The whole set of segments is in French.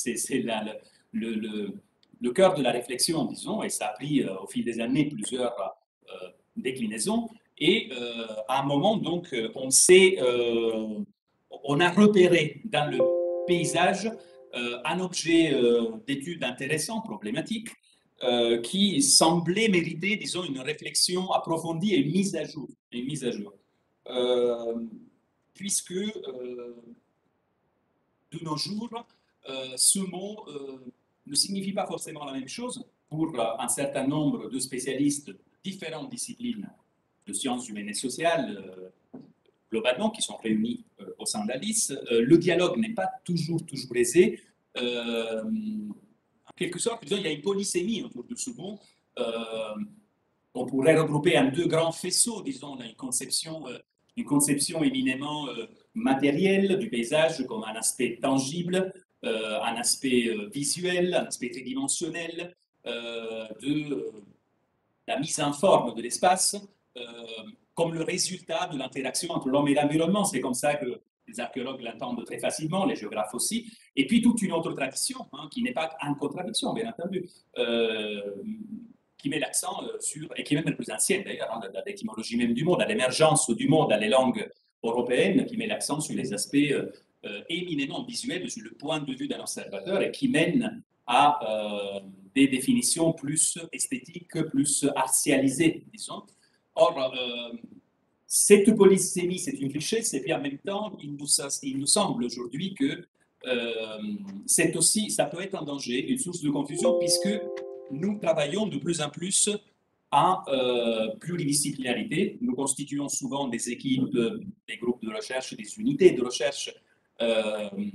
c'est le, le, le cœur de la réflexion, disons, et ça a pris au fil des années plusieurs déclinaisons. Et à un moment, donc, on a repéré dans le paysage un objet d'étude intéressant, problématique, qui semblait mériter, disons, une réflexion approfondie et une mise à jour. Une mise à jour. Puisque de nos jours, ce mot ne signifie pas forcément la même chose pour un certain nombre de spécialistes de différentes disciplines de sciences humaines et sociales, globalement, qui sont réunis au sein d'Alice. Le dialogue n'est pas toujours aisé. En quelque sorte, disons, il y a une polysémie autour de ce mot. On pourrait regrouper en deux grands faisceaux, disons, on a une conception éminemment matérielle du paysage comme un aspect tangible, un aspect visuel, un aspect tridimensionnel de la mise en forme de l'espace comme le résultat de l'interaction entre l'homme et l'environnement. C'est comme ça que les archéologues l'entendent très facilement, les géographes aussi. Et puis toute une autre tradition, qui n'est pas en contradiction, bien entendu, qui met l'accent sur, et qui est même la plus ancienne d'ailleurs, dans l'étymologie même du mot, dans l'émergence du mot dans les langues européennes, qui met l'accent sur les aspects éminemment visuels, sur le point de vue d'un observateur, et qui mène à des définitions plus esthétiques, plus artialisées, disons. Or, cette polysémie, c'est une richesse, et puis en même temps, il nous semble aujourd'hui que c'est aussi, ça peut être un danger, une source de confusion, puisque nous travaillons de plus en plus en pluridisciplinarité. Nous constituons souvent des équipes, des groupes de recherche, des unités de recherche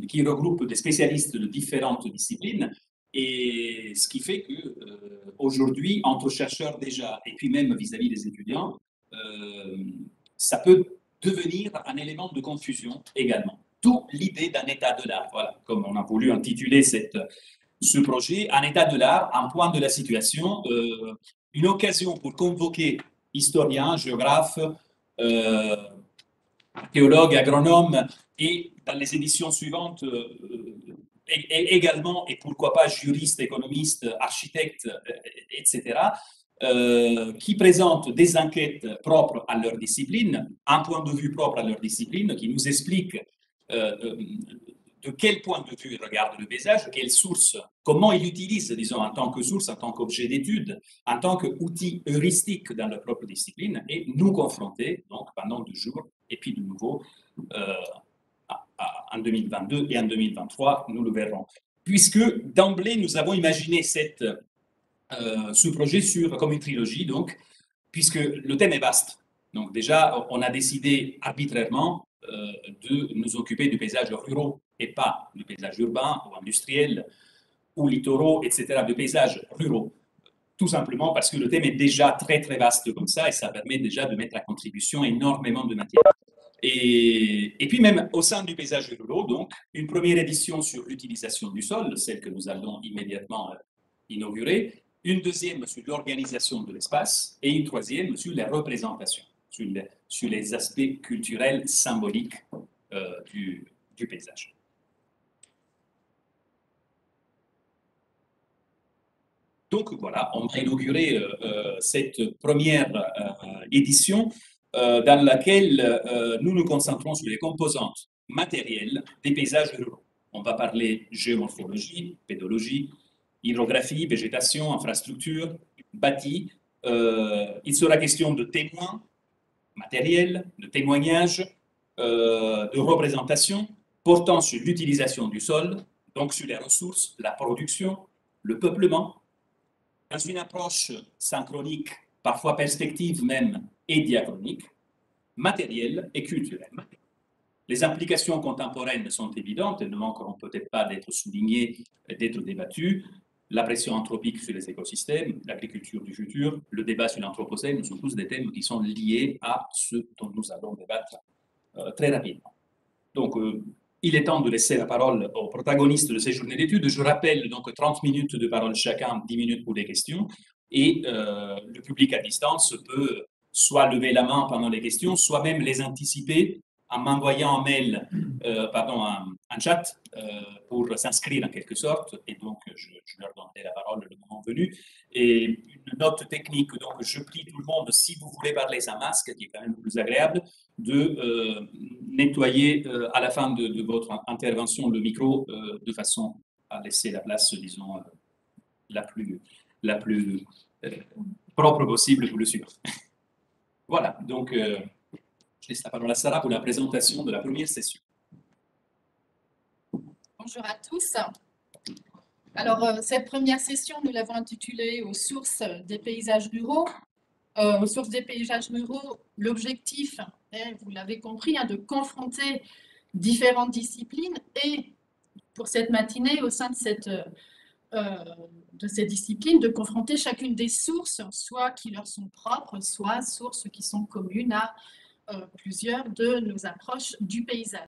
qui regroupent des spécialistes de différentes disciplines. Et ce qui fait que aujourd'hui, entre chercheurs déjà, et puis même vis-à-vis des étudiants, ça peut devenir un élément de confusion également. D'où l'idée d'un état de l'art, voilà, comme on a voulu intituler ce projet, un état de l'art, un point de la situation, une occasion pour convoquer historiens, géographes, archéologues, agronomes, et dans les éditions suivantes, également, et pourquoi pas juristes, économistes, architectes, etc., qui présentent des enquêtes propres à leur discipline, un point de vue propre à leur discipline, qui nous explique de quel point de vue ils regardent le paysage, quelle source, comment ils l'utilisent, disons, en tant que source, en tant qu'objet d'étude, en tant qu'outil heuristique dans leur propre discipline, et nous confronter, donc, pendant 2 jours, et puis de nouveau, en 2022 et en 2023, nous le verrons. Puisque d'emblée, nous avons imaginé ce projet comme une trilogie, donc, puisque le thème est vaste. Donc déjà, on a décidé arbitrairement de nous occuper du paysage ruraux et pas du paysage urbain ou industriel ou littoraux, etc., de paysages ruraux. Tout simplement parce que le thème est déjà très très vaste comme ça et ça permet déjà de mettre à contribution énormément de matière. Et puis même au sein du paysage rural, donc, une première édition sur l'utilisation du sol, celle que nous allons immédiatement inaugurer, une deuxième sur l'organisation de l'espace et une troisième sur les représentations, sur les aspects culturels, symboliques du paysage. Donc voilà, on va inaugurer cette première édition dans laquelle nous nous concentrons sur les composantes matérielles des paysages ruraux. On va parler géomorphologie, pédologie, hydrographie, végétation, infrastructure, bâti. Il sera question de témoins matériels, de témoignages, de représentations portant sur l'utilisation du sol, donc sur les ressources, la production, le peuplement, dans une approche synchronique, parfois perspective même, et diachronique, matérielle et culturelle. Les implications contemporaines sont évidentes, elles ne manqueront peut-être pas d'être soulignées et d'être débattues. La pression anthropique sur les écosystèmes, l'agriculture du futur, le débat sur l'anthropocène sont tous des thèmes qui sont liés à ce dont nous allons débattre très rapidement. Donc, il est temps de laisser la parole aux protagonistes de ces journées d'études. Je rappelle donc 30 minutes de parole chacun, 10 minutes pour les questions. Et le public à distance peut soit lever la main pendant les questions, soit même les anticiper en m'envoyant un mail, pardon, un chat pour s'inscrire en quelque sorte, et donc je leur donnerai la parole le moment venu. Et une note technique, donc je prie tout le monde, si vous voulez parler sans masque, qui est quand même plus agréable, de nettoyer à la fin de votre intervention le micro de façon à laisser la place, disons, la plus propre possible pour le suivant. Voilà, donc je laisse la parole à Sarah pour la présentation de la première session. Bonjour à tous. Alors, cette première session, nous l'avons intitulée « Aux sources des paysages ruraux ». Aux sources des paysages ruraux, l'objectif est, vous l'avez compris, de confronter différentes disciplines et, pour cette matinée, au sein de ces disciplines, de confronter chacune des sources, soit qui leur sont propres, soit sources qui sont communes à plusieurs de nos approches du paysage.